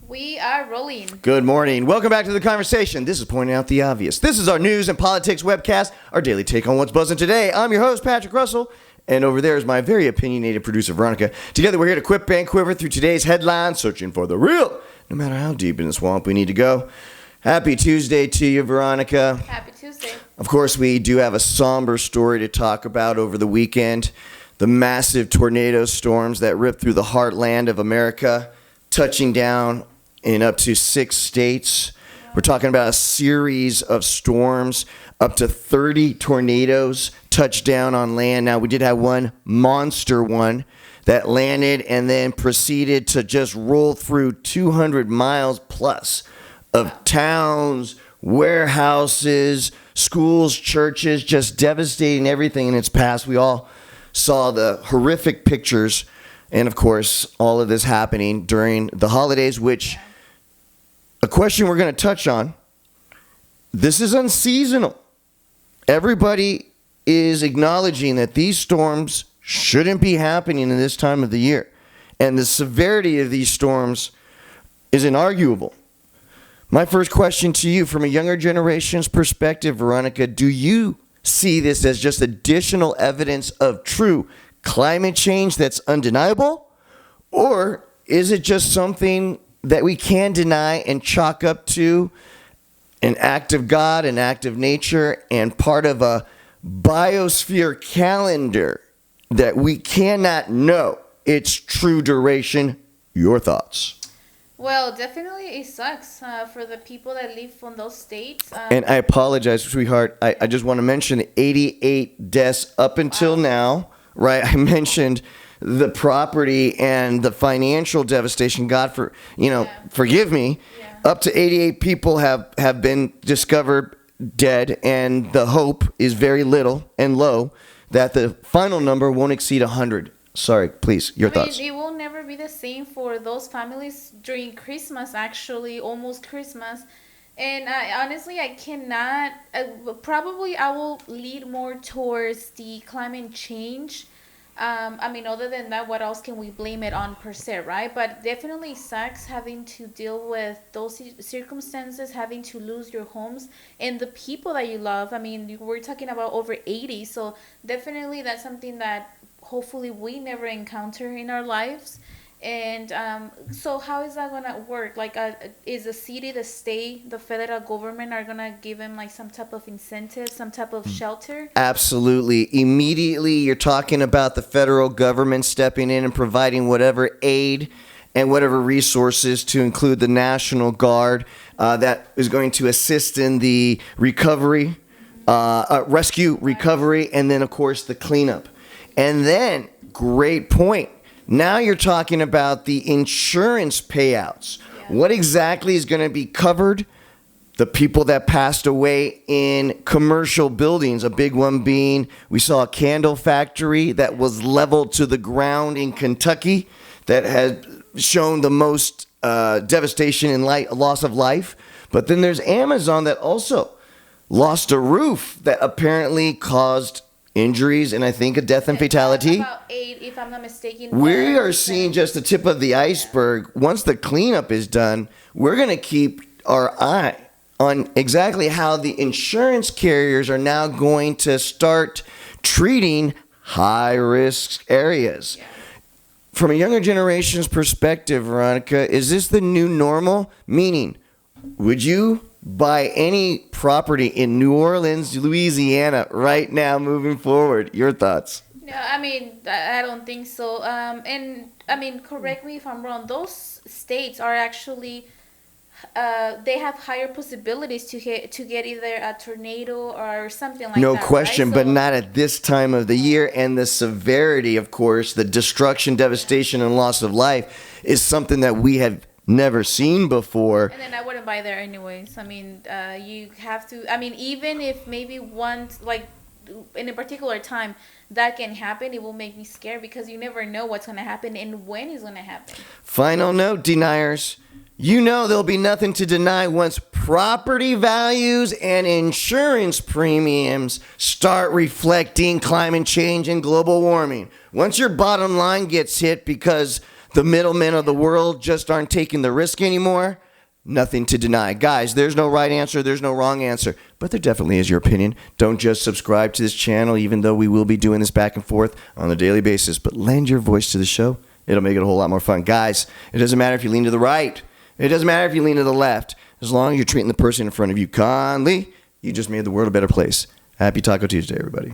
We are rolling. Good morning. Welcome back to the conversation. This is Pointing Out the Obvious. This is our news and politics webcast, our daily take on what's buzzing today. I'm your host, Patrick Russell, and over there is my very opinionated producer, Veronica. Together, we're here to quip and quiver through today's headlines, searching for the real, no matter how deep in the swamp we need to go. Happy Tuesday to you, Veronica. Happy Tuesday. Of course, we do have a somber story to talk about over the weekend. The massive tornado storms that ripped through the heartland of America, touching down in up to 6 states. We're talking about a series of storms. Up to 30 tornadoes touched down on land. Now, we did have one monster one that landed and then proceeded to just roll through 200 miles plus of towns, warehouses, schools, churches, just devastating everything in its path. We all saw the horrific pictures. And, of course, all of this happening during the holidays, which a question we're going to touch on. This is unseasonal. Everybody is acknowledging that these storms shouldn't be happening in this time of the year. And the severity of these storms is inarguable. My first question to you, from a younger generation's perspective, Veronica, do you see this as just additional evidence of true climate change that's undeniable? Or is it just something that we can deny and chalk up to an act of God, an act of nature, and part of a biosphere calendar that we cannot know its true duration? Your thoughts? Well, definitely it sucks for the people that live from those states. And I apologize, sweetheart. I just want to mention 88 deaths up until now, right? I mentioned the property and the financial devastation. God, forgive me. Yeah. Up to 88 people have been discovered dead, and the hope is very little and low that the final number won't exceed 100. Sorry, please, your thoughts. It will never be the same for those families during Christmas, actually, almost Christmas. And honestly, I cannot, probably I will lead more towards the climate change. Other than that, what else can we blame it on per se, right? But definitely sucks having to deal with those circumstances, having to lose your homes and the people that you love. I mean, we're talking about over 80, so definitely that's something that hopefully we never encounter in our lives. And so how is that going to work? Like, is the city, the state, the federal government are going to give them like some type of incentive, some type of shelter? Absolutely. Immediately, you're talking about the federal government stepping in and providing whatever aid and whatever resources, to include the National Guard that is going to assist in the recovery, rescue, recovery, and then, of course, the cleanup. And then, great point. Now you're talking about the insurance payouts. Yeah. What exactly is going to be covered? The people that passed away in commercial buildings, a big one being, we saw a candle factory that was leveled to the ground in Kentucky that had shown the most devastation and loss of life. But then there's Amazon that also lost a roof that apparently caused injuries and I think a death and fatality. About 8, if I'm not mistaken. We are seeing just the tip of the iceberg. Once the cleanup is done, we're going to keep our eye on exactly how the insurance carriers are now going to start treating high-risk areas. Yeah. From a younger generation's perspective, Veronica, is this the new normal? Meaning, would you buy any property in New Orleans, Louisiana right now moving forward? Your thoughts? No, I don't think so. Correct me if I'm wrong. Those states are actually, they have higher possibilities to get either a tornado or something like that. No question, right? But not at this time of the year. And the severity, of course, the destruction, devastation, and loss of life is something that we have never seen before. And then I wouldn't buy there anyways. You have to, even if maybe once, like in a particular time that can happen, it will make me scared because you never know what's going to happen and when it's going to happen. Final note, deniers. You know there'll be nothing to deny once property values and insurance premiums start reflecting climate change and global warming. Once your bottom line gets hit because The middlemen of the world just aren't taking the risk anymore. Nothing to deny. Guys, there's no right answer, there's no wrong answer, but there definitely is your opinion. Don't just subscribe to this channel, even though we will be doing this back and forth on a daily basis, but lend your voice to the show. It'll make it a whole lot more fun. Guys, it doesn't matter if you lean to the right. It doesn't matter if you lean to the left. As long as you're treating the person in front of you kindly, you just made the world a better place. Happy Taco Tuesday, everybody.